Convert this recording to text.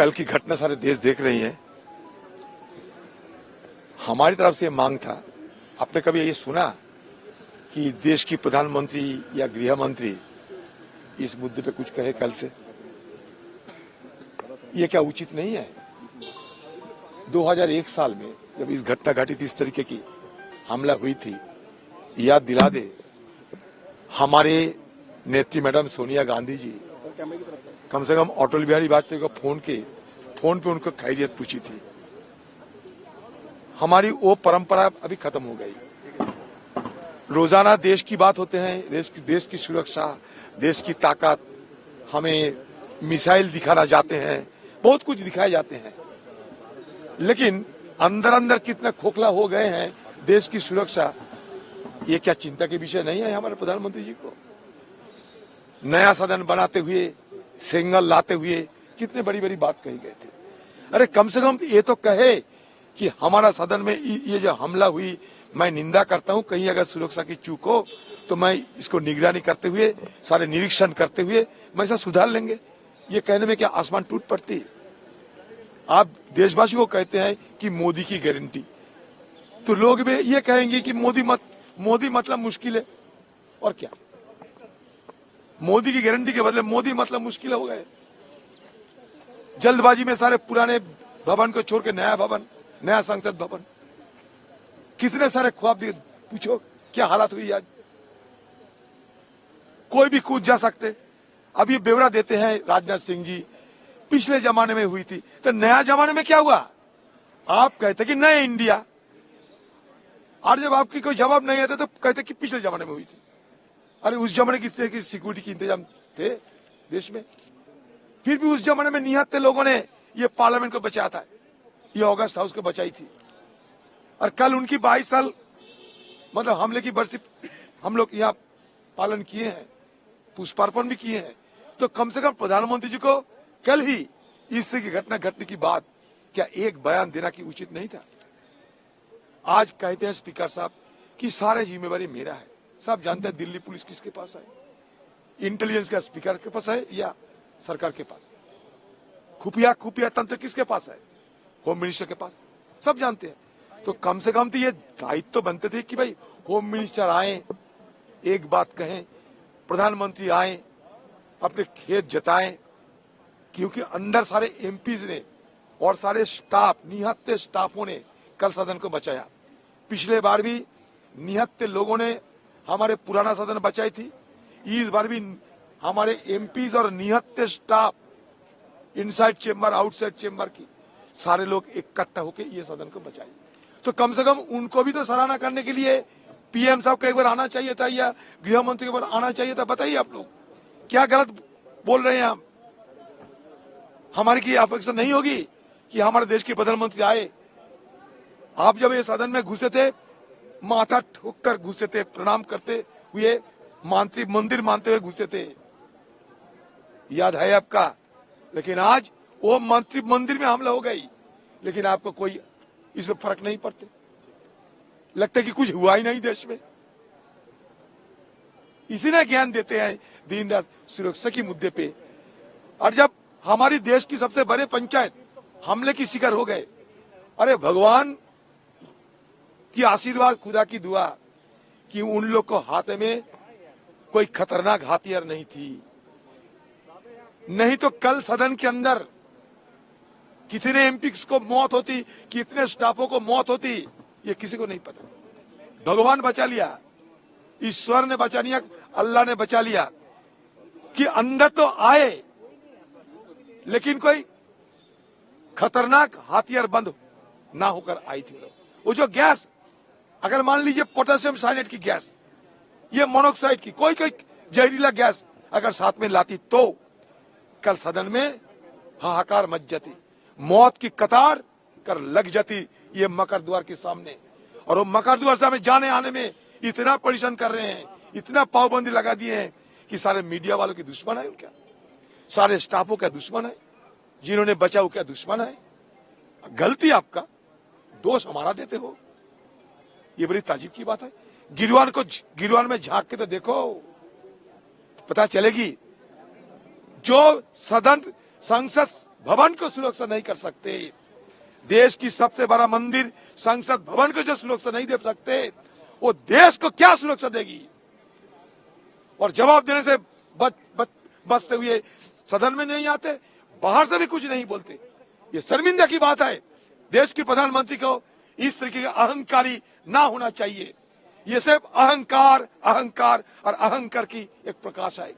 कल की घटना सारे देश देख रही है। हमारी तरफ से मांग था, आपने कभी ये सुना कि देश की प्रधानमंत्री या गृह मंत्री इस मुद्दे पे कुछ कहे कल से? ये क्या उचित नहीं है? 2001 साल में जब इस घटना घटी थी, इस तरीके की हमला हुई थी, याद दिला दे हमारे नेत्री मैडम सोनिया गांधी जी कम से कम अटल बिहारी वाजपेयी को फोन पे उनको खैरियत पूछी थी। हमारी वो परंपरा अभी खत्म हो गई। रोजाना देश की बात होते हैं, देश की सुरक्षा, देश की ताकत, हमें मिसाइल दिखाना जाते हैं, बहुत कुछ दिखाए जाते हैं, लेकिन अंदर अंदर कितने खोखला हो गए हैं देश की सुरक्षा, ये क्या चिंता के विषय नहीं है हमारे प्रधानमंत्री जी को? नया सदन बनाते हुए, सिंगल लाते हुए कितने बड़ी बड़ी बात कही गए थे। अरे कम से कम ये तो कहे कि हमारा सदन में ये जो हमला हुई, मैं निंदा करता हूं, कहीं अगर सुरक्षा की चूक हो तो मैं इसको निगरानी करते हुए, सारे निरीक्षण करते हुए मैं इसे सुधार लेंगे। ये कहने में क्या आसमान टूट पड़ती? आप देशवासी को कहते हैं कि मोदी की गारंटी, तो लोग भी ये कहेंगे कि मोदी मतलब मुश्किल है। और क्या, मोदी की गारंटी के बदले मोदी मतलब मुश्किल हो गए। जल्दबाजी में सारे पुराने भवन को छोड़ के नया भवन, नया संसद भवन, कितने सारे ख्वाब दिए। पूछो क्या हालत हुई आज? कोई भी कूद जा सकते। अब ये ब्यौरा देते हैं राजनाथ सिंह जी, पिछले जमाने में हुई थी, तो नया जमाने में क्या हुआ? आप कहते कि नए इंडिया, और जब आपकी कोई जवाब नहीं आता तो कहते कि पिछले जमाने में हुई थी। अरे उस जमाने की सिक्योरिटी के इंतजाम थे देश में, फिर भी उस जमाने में निहत्थे लोगों ने ये पार्लियामेंट को बचाया था, ये ऑगस्ट हाउस को बचाई थी। और कल उनकी 22 साल मतलब हमले की बरसी हम लोग यहाँ पालन किए हैं, पुष्पार्पण भी किए हैं। तो कम से कम प्रधानमंत्री जी को कल ही इस तरह की घटना घटने की बाद क्या एक बयान देना की उचित नहीं था? आज कहते हैं स्पीकर साहब कि सारे जिम्मेवारी मेरा है। सब जानते हैं दिल्ली पुलिस किसके पास है, इंटेलिजेंस का स्पीकर के पास है या सरकार के पास? खुफिया तंत्र किसके पास है? होम मिनिस्टर के पास। सब जानते हैं। तो कम से कम तो ये दायित्व तो बनते थे कि भाई होम मिनिस्टर आए, एक बात कहें, प्रधानमंत्री आए, अपने खेत जताएं, क्योंकि अंदर सारे एमपीज ने और सारे स्टाफ, निहत्थे स्टाफों ने कल सदन को बचाया। पिछले बार भी निहत्थे लोगों ने हमारे पुराना सदन बचाई थी, इस बार भी हमारे एमपीज और निहत्थे staff, inside chamber outside chamber की सारे लोग इकट्ठा होकर ये सदन को बचाए। तो कम से कम उनको भी तो सराहना करने के लिए पीएम साहब को एक बार आना चाहिए था या गृह मंत्री को एक बार आना चाहिए था। बताइए आप लोग क्या गलत बोल रहे हैं हम? हमारी की अपेक्षा नहीं होगी कि हमारे देश के प्रधानमंत्री आए? आप जब ये सदन में घुसे थे, माथा ठोक कर घुसे थे, प्रणाम करते हुए, मंदिर मानते हुए घुसे थे, याद है आपका? लेकिन आज वो मंदिर में हमला हो गई, लेकिन आपको कोई इसमें फर्क नहीं पड़ते। लगता है कि कुछ हुआ ही नहीं देश में। इसी ज्ञान देते हैं दिन रात सुरक्षा के मुद्दे पे। और जब हमारी देश की सबसे बड़े पंचायत हमले की शिकार हो गए, अरे भगवान की आशीर्वाद, खुदा की दुआ कि उन लोग को हाथ में कोई खतरनाक हथियार नहीं थी, नहीं तो कल सदन के अंदर कितने एमपी को मौत होती, कितने स्टाफों को मौत होती, ये किसी को नहीं पता। भगवान बचा लिया, ईश्वर ने बचा लिया, अल्लाह ने बचा लिया कि अंदर तो आए लेकिन कोई खतरनाक हथियार बंद ना होकर आई थी। वो जो गैस, अगर मान लीजिए पोटेशियम साइनेट की गैस, ये मोनोक्साइड की कोई जहरीला गैस अगर साथ में लाती तो कल सदन में हाहाकार मच जाती, मौत की कतार कर लग जाती ये मकर द्वार के सामने। और वो मकर द्वार से हमें जाने आने में इतना परेशान कर रहे हैं, इतना पाबंदी लगा दिए हैं कि सारे मीडिया वालों के दुश्मन है क्या? सारे स्टाफों का दुश्मन है, जिन्होंने बचाओ क्या दुश्मन है? गलती आपका, दोष हमारा देते हो, ये बड़ी ताज्जुब की बात है। गिरवान में झांक के तो देखो, पता चलेगी। जो संसद भवन को सुरक्षा नहीं कर सकते, देश की सबसे बड़ा मंदिर संसद भवन को जो सुरक्षा नहीं दे सकते, वो देश को क्या सुरक्षा देगी। और जवाब देने से बचते हुए सदन में नहीं आते, बाहर से भी कुछ नहीं बोलते। ये शर्मिंदा की बात है। देश के प्रधानमंत्री को इस तरीके का अहंकारी ना होना चाहिए। ये सिर्फ अहंकार अहंकार और अहंकार की एक प्रकाश है।